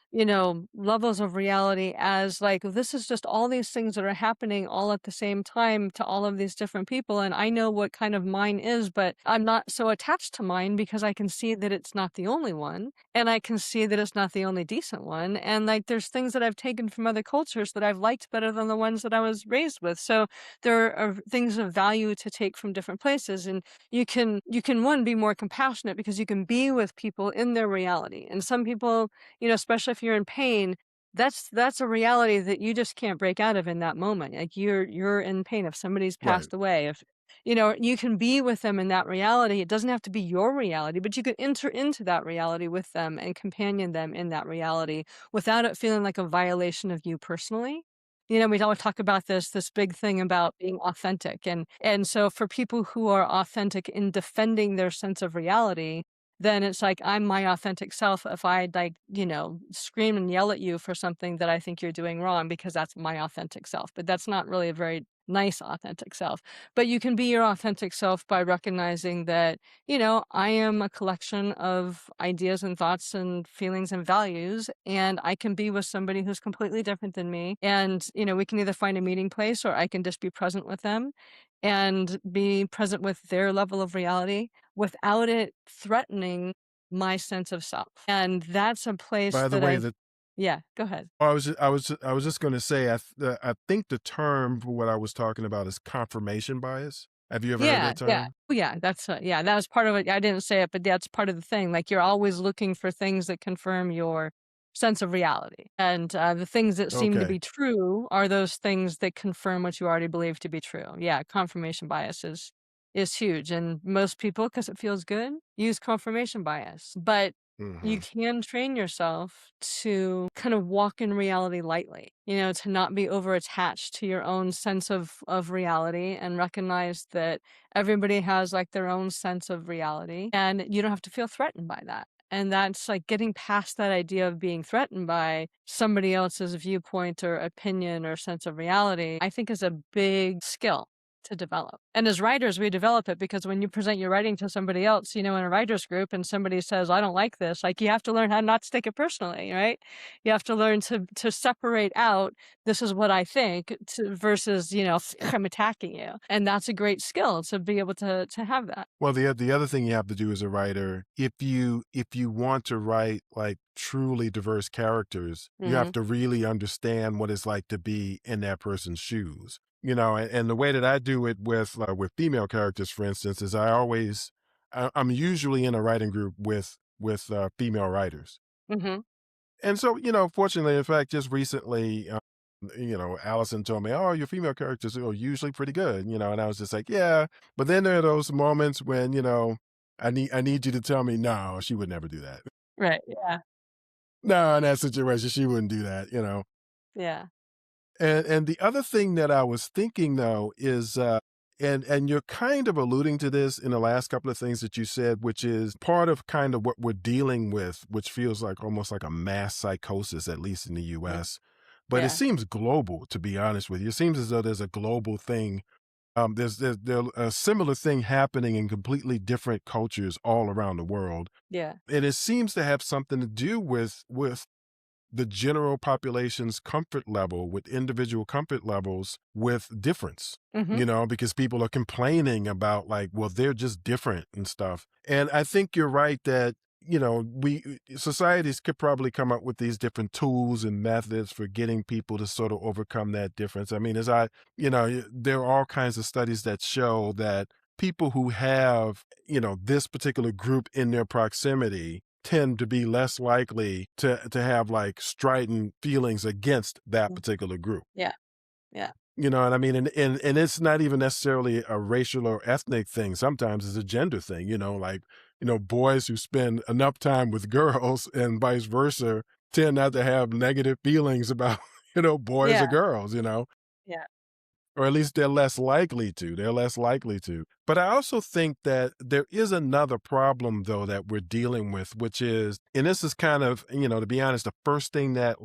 levels of reality as like, this is just all these things that are happening all at the same time to all of these different people. And I know what kind of mine is, but I'm not so attached to mine because I can see that it's not the only one. And I can see that it's not the only decent one. And like, there's things that I've taken from other cultures that I've liked better than the ones that I was raised with. So there are things of value to take from different places. And you can one be more compassionate because you can be with people in their reality. And some people, especially if you're in pain, that's a reality that you just can't break out of in that moment. Like you're in pain if somebody's Right. passed away, if you can be with them in that reality. It doesn't have to be your reality, but you can enter into that reality with them and companion them in that reality without it feeling like a violation of you personally. We always talk about this big thing about being authentic. And so for people who are authentic in defending their sense of reality, then it's like I'm my authentic self if I like, scream and yell at you for something that I think you're doing wrong because that's my authentic self. But that's not really a very nice authentic self. But you can be your authentic self by recognizing that, I am a collection of ideas and thoughts and feelings and values, and I can be with somebody who's completely different than me. And, we can either find a meeting place or I can just be present with them and be present with their level of reality without it threatening my sense of self. And that's a place By the that way, I've that yeah, go ahead. I was just going to say, I think the term for what I was talking about is confirmation bias. Have you ever heard Yeah, that yeah. term? Oh, yeah, yeah, that was part of it. I didn't say it, but that's part of the thing. Like, you're always looking for things that confirm your sense of reality. And the things that seem to Okay. be true are those things that confirm what you already believe to be true. Yeah, confirmation bias is huge. And most people, because it feels good, use confirmation bias. But you Hmm. can train yourself to kind of walk in reality lightly, to not be over attached to your own sense of reality and recognize that everybody has like their own sense of reality and you don't have to feel threatened by that. And that's like getting past that idea of being threatened by somebody else's viewpoint or opinion or sense of reality, I think is a big skill to develop. And as writers, we develop it because when you present your writing to somebody else, in a writer's group and somebody says, I don't like this, like you have to learn how not to take it personally, right? You have to learn to separate out this is what I think to versus, I'm attacking you. And that's a great skill to be able to have that. Well, the other thing you have to do as a writer, if you want to write like truly diverse characters, you have Mhm. to really understand what it's like to be in that person's shoes. And the way that I do it with female characters, for instance, is I'm usually in a writing group with female writers. Mhm. And so, fortunately, in fact, just recently, Allison told me, "Oh, your female characters are usually pretty good," and I was just like, "Yeah," but then there are those moments when, I need you to tell me, "No, she would never do that." Right. Yeah. No, in that situation, she wouldn't do that. Yeah. And the other thing that I was thinking though is, and you're kind of alluding to this in the last couple of things that you said, which is part of kind of what we're dealing with, which feels like almost like a mass psychosis, at least in the Yeah. US. But it Yeah. seems global, to be honest with you. It seems as though there's a global thing. There's a similar thing happening in completely different cultures all around the world, Yeah. and it seems to have something to do with the general population's comfort level with individual comfort levels with difference, Mhm. because people are complaining about like, well, they're just different and stuff. And I think you're right that, societies could probably come up with these different tools and methods for getting people to sort of overcome that difference. I mean, there are all kinds of studies that show that people who have, this particular group in their proximity tend to be less likely to have like strident feelings against that Mm. particular group. Yeah. Yeah. You know what I mean? And it's not even necessarily a racial or ethnic thing. Sometimes it's a gender thing, like, boys who spend enough time with girls and vice versa tend not to have negative feelings about, boys Yeah. or girls. Yeah. Or at least they're less likely to. They're less likely to. But I also think that there is another problem though that we're dealing with, which is, and this is kind of, to be honest, the first thing that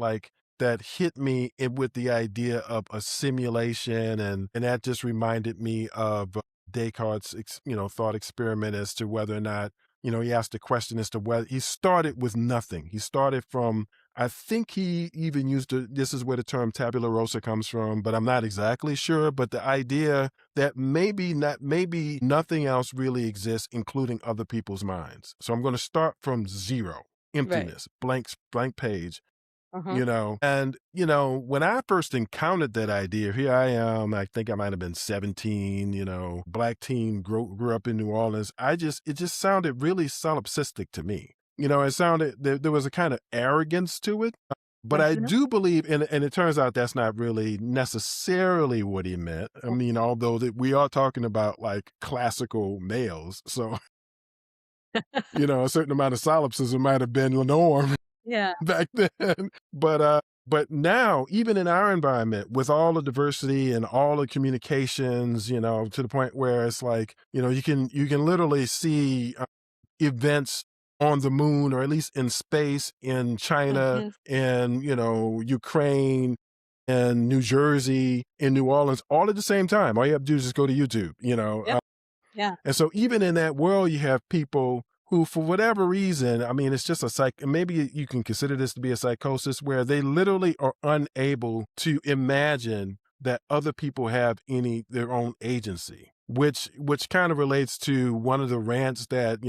hit me with the idea of a simulation, and that just reminded me of Descartes' thought experiment as to whether or not, he asked the question as to whether he started with nothing. He started from, I think he even used this is where the term tabula rasa comes from, but I'm not exactly sure. But the idea that maybe nothing else really exists, including other people's minds. So I'm going to start from zero, Right. emptiness, blank page, Uh-huh. and when I first encountered that idea, here I am, I think I might have been 17, black teen, grew up in New Orleans. It just sounded really solipsistic to me. It sounded, there was a kind of arrogance to it. But I Uh-huh. do believe, and it turns out that's not really necessarily what he meant. I mean, although that we are talking about like classical males, so a certain amount of solipsism might have been the norm Yeah. back then. But now, even in our environment, with all the diversity and all the communications, to the point where it's like, you can literally see events on the moon, or at least in space, in China, Mhm. and Ukraine, and New Jersey, in New Orleans, all at the same time. All you have to do is just go to YouTube. Yep. Yeah. And so even in that world, you have people who, for whatever reason, I mean, it's just a maybe you can consider this to be a psychosis where they literally are unable to imagine that other people have their own agency, which kind of relates to one of the rants that,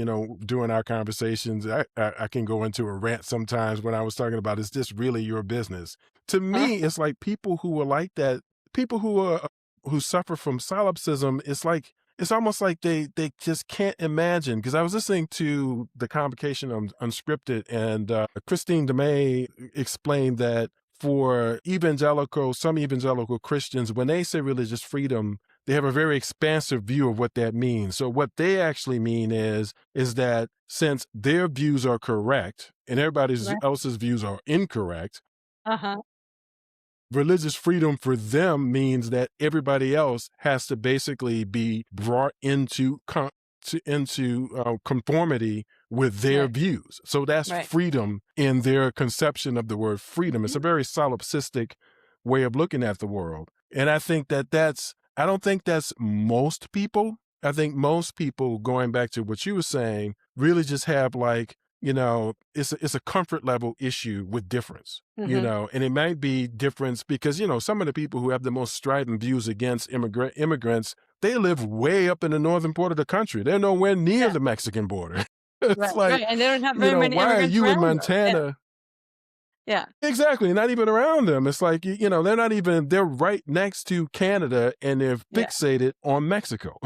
during our conversations, I can go into a rant sometimes when I was talking about, is this really your business? To Huh? me, it's like people who are like that, people who suffer from solipsism, it's almost like they just can't imagine. Because I was listening to the convocation on Unscripted, and Christine DeMay explained that for some evangelical Christians, when they say religious freedom, they have a very expansive view of what that means. So what they actually mean is that since their views are correct and everybody Right. else's views are incorrect, Uh-huh. religious freedom for them means that everybody else has to basically be brought into conformity with their Right. views. So that's Right. freedom in their conception of the word freedom. It's a very solipsistic way of looking at the world. And I think I don't think that's most people. I think most people, going back to what you were saying, really just have like, it's a comfort level issue with difference, Mhm. and it might be difference because, some of the people who have the most strident views against immigrants, they live way up in the northern part of the country. They're nowhere near Yeah. the Mexican border. It's Right. like, Right. And they don't have very many why are immigrants you in around them. Yeah. Montana? Yeah. Exactly, not even around them. It's like, they're not even, they're right next to Canada and they're Yeah. fixated on Mexico.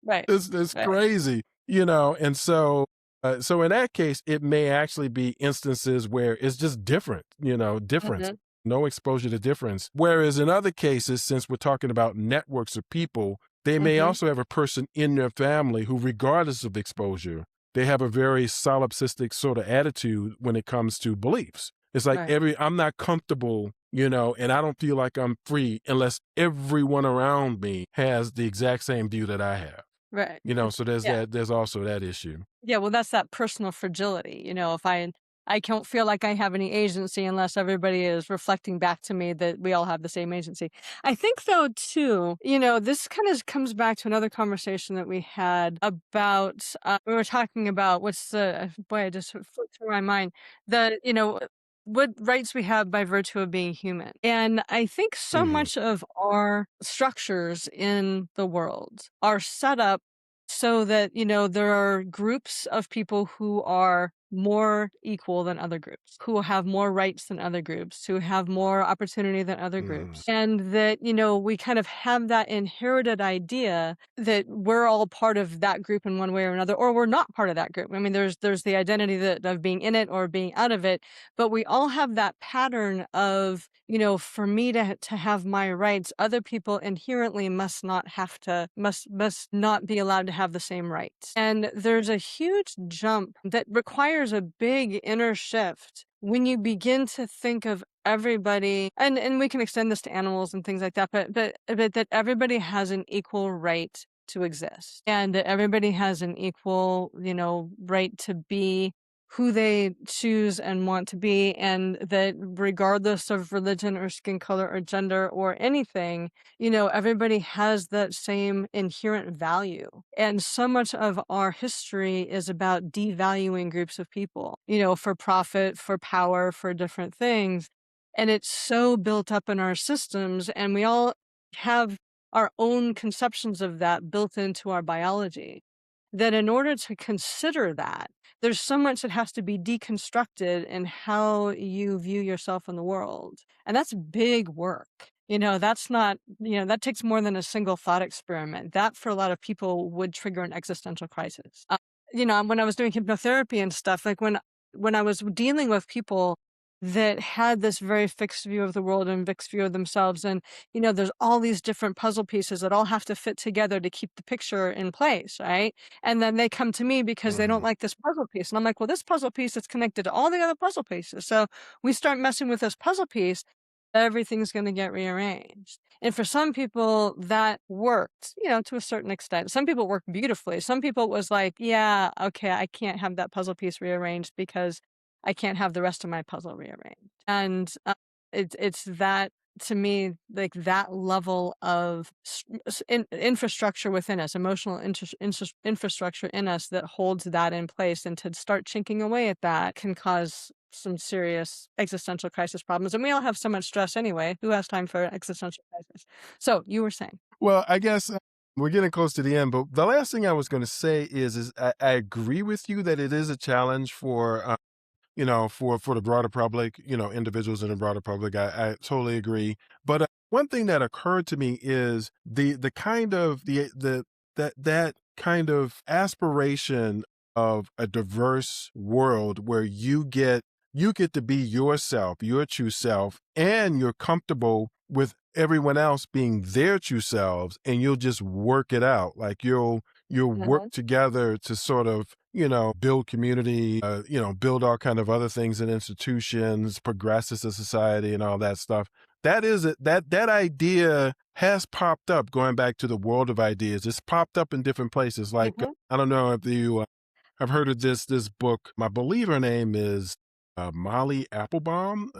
Right. It's Right. crazy, and so in that case, it may actually be instances where it's just different, difference, Mhm. no exposure to difference. Whereas in other cases, since we're talking about networks of people, they may Mhm. also have a person in their family who, regardless of exposure, they have a very solipsistic sort of attitude when it comes to beliefs. It's like Right. I'm not comfortable, and I don't feel like I'm free unless everyone around me has the exact same view that I have. Right. So there's Yeah. there's also that issue. Yeah, well, that's that personal fragility, if I don't feel like I have any agency unless everybody is reflecting back to me that we all have the same agency. I think though too, this kind of comes back to another conversation that we had about we were talking about what's the boy, I just flipped through my mind. The, what rights we have by virtue of being human. And I think so Mhm. much of our structures in the world are set up so that, there are groups of people who are more equal than other groups, who have more rights than other groups, who have more opportunity than other Mhm. groups. And that, we kind of have that inherited idea that we're all part of that group in one way or another, or we're not part of that group. I mean, there's the identity of being in it or being out of it, but we all have that pattern of, for me to have my rights, other people inherently must not be allowed to have the same rights. And there's a huge jump that requires a big inner shift when you begin to think of everybody, and we can extend this to animals and things like that, but that everybody has an equal right to exist, and that everybody has an equal, right to be who they choose and want to be, and that regardless of religion or skin color or gender or anything, everybody has that same inherent value. And so much of our history is about devaluing groups of people, for profit, for power, for different things. And it's so built up in our systems, and we all have our own conceptions of that built into our biology. That in order to consider that, there's so much that has to be deconstructed in how you view yourself in the world. And that's big work. That's not, that takes more than a single thought experiment. That for a lot of people would trigger an existential crisis. When I was doing hypnotherapy and stuff, like when I was dealing with people that had this very fixed view of the world and fixed view of themselves, and there's all these different puzzle pieces that all have to fit together to keep the picture in place, right? And then they come to me because they don't Mhm. like this puzzle piece. And I'm like, well, this puzzle piece is connected to all the other puzzle pieces. So we start messing with this puzzle piece, everything's going to get rearranged. And for some people, that worked, to a certain extent. Some people worked beautifully. Some people it was like, yeah, okay, I can't have that puzzle piece rearranged because I can't have the rest of my puzzle rearranged. And it's that to me, like that level of infrastructure within us, emotional infrastructure in us that holds that in place, and to start chinking away at that can cause some serious existential crisis problems. And we all have so much stress anyway. Who has time for existential crisis? So you were saying, Well, I guess we're getting close to the end, but the last thing I was going to say is I agree with you that it is a challenge for for the broader public, individuals in the broader public. I totally agree. But one thing that occurred to me is the kind of the that kind of aspiration of a diverse world where you get to be yourself, your true self, and you're comfortable with everyone else being their true selves, and you'll just work it out. Like you'll work uh together to sort of build community, build all kind of other things in institutions, progress as a society, and all that stuff. That is it. That idea has popped up. Going back to the world of ideas, it's popped up in different places. Like mhm, I don't know if you have heard of this book. My believer name is Molly Applebaum,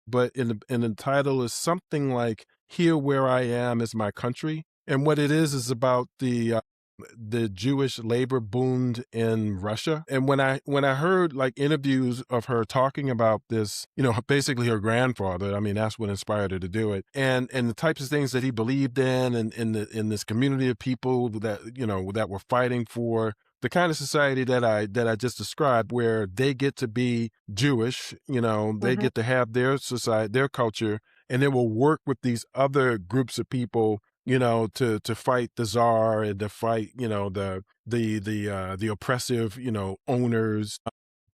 but in the title is something like "Here Where I Am Is My Country," and what it is about the Jewish labor boomed in Russia. And when I heard like interviews of her talking about this, basically her grandfather, I mean, that's what inspired her to do it. And the types of things that he believed in, and in this community of people that were fighting for the kind of society that I just described, where they get to be Jewish, they mhm, get to have their society, their culture, and they will work with these other groups of people, to fight the czar, and to fight, the oppressive, owners,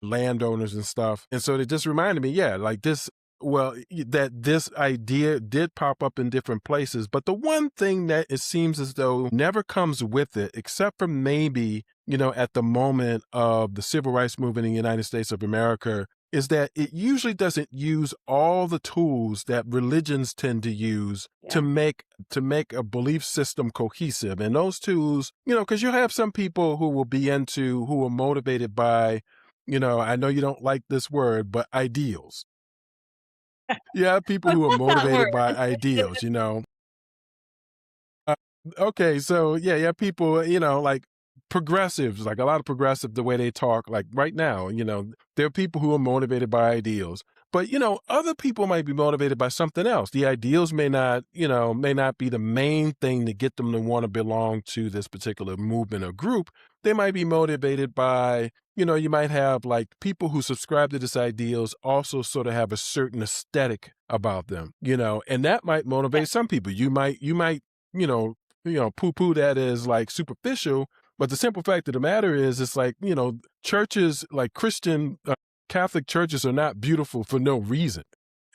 landowners and stuff. And so it just reminded me, yeah, like this, well, that this idea did pop up in different places. But the one thing that it seems as though never comes with it, except for maybe, at the moment of the civil rights movement in the United States of America, is that it usually doesn't use all the tools that religions tend to use to yeah. make a belief system cohesive. And those tools, because you have some people who are motivated by, I know you don't like this word, but ideals. You have people What's who are that word? motivated by ideals, Uh, okay, so yeah, yeah, people, like progressives, like a lot of progressive, the way they talk, like right now, there are people who are motivated by ideals. But other people might be motivated by something else. The ideals may not be the main thing to get them to want to belong to this particular movement or group. They might be motivated by, you might have like people who subscribe to this ideals also sort of have a certain aesthetic about them, and that might Yeah. motivate some people. You might you know, poo-poo that as like superficial. But the simple fact of the matter is, it's like, churches like Christian Catholic churches are not beautiful for no reason.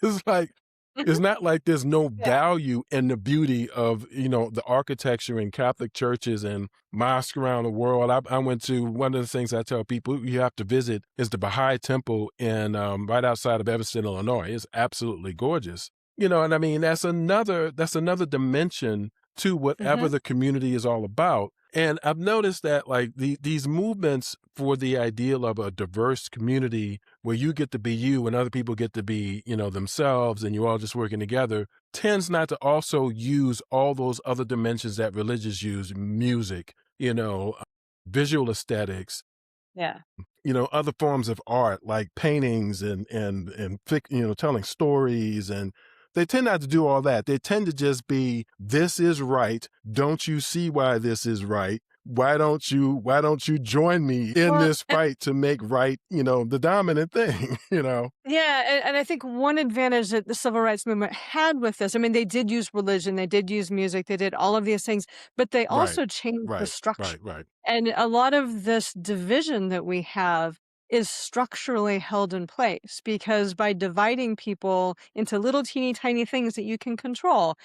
It's like, Mhm, it's not like there's no yeah. value in the beauty of, the architecture in Catholic churches and mosques around the world. I went to one of the things I tell people you have to visit is the Baha'i Temple in right outside of Evanston, Illinois. It's absolutely gorgeous. And I mean, that's another dimension to whatever Mhm. the community is all about. And I've noticed that like these movements for the ideal of a diverse community where you get to be you and other people get to be, themselves and you're all just working together tends not to also use all those other dimensions that religions use, music, visual aesthetics, Yeah. other forms of art like paintings and telling stories, and they tend not to do all that. They tend to just be, this is right. Don't you see why this is right? Why don't you join me in Well, this fight to make right, the dominant thing, yeah, and I think one advantage that the civil rights movement had with this, I mean, they did use religion, they did use music, they did all of these things, but they Right. also changed the Right. structure. Right. Right. And a lot of this division that we have is structurally held in place because by dividing people into little teeny tiny things that you control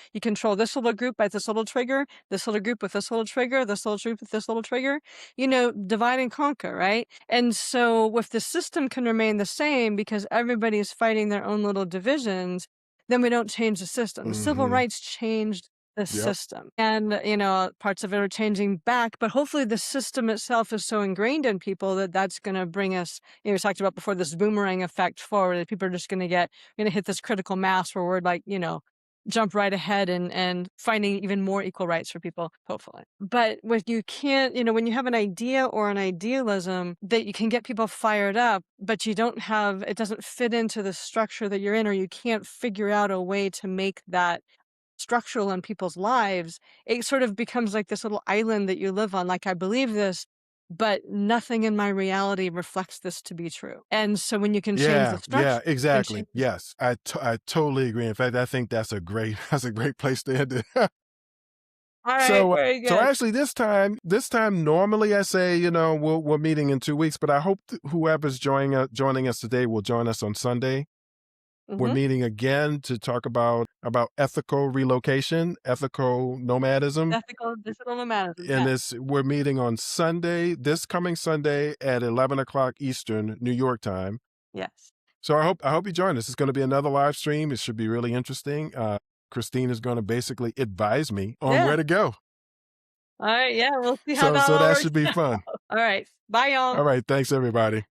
this little group by this little trigger, this little group with this little trigger, this little group with this little trigger, divide and conquer, right? And so if the system can remain the same because everybody's fighting their own little divisions, then we don't change the system. The civil Hmm. rights changed the Yep. system. And, parts of it are changing back, but hopefully the system itself is so ingrained in people that that's going to bring us, we talked about before, this boomerang effect forward. That people are just going to hit this critical mass where we're like, jump right ahead and finding even more equal rights for people, hopefully. But what you can't, when you have an idea or an idealism that you can get people fired up, but it doesn't fit into the structure that you're in, or you can't figure out a way to make that structural in people's lives, it sort of becomes like this little island that you live on. Like, I believe this, but nothing in my reality reflects this to be true. And so when you can change the Yeah, yeah, structure, you can exactly. change. Yes, I totally agree. In fact, I think that's a great that's a great place to end it. All right, So, very so good. actually, this time, normally I say, we're meeting in 2 weeks, but I hope whoever's joining us today will join us on Sunday. We're Hmm. meeting again to talk about ethical relocation, ethical nomadism, Ethical digital nomadism. and Yes. we're meeting on Sunday, this coming Sunday at 11 o'clock Eastern, New York time. Yes. So I hope you join us. It's going to be another live stream. It should be really interesting. Christine is going to basically advise me on Yeah. where to go. All right. Yeah. We'll see how So that so all that works should be out. fun. All right. Bye, y'all. All right. Thanks, everybody.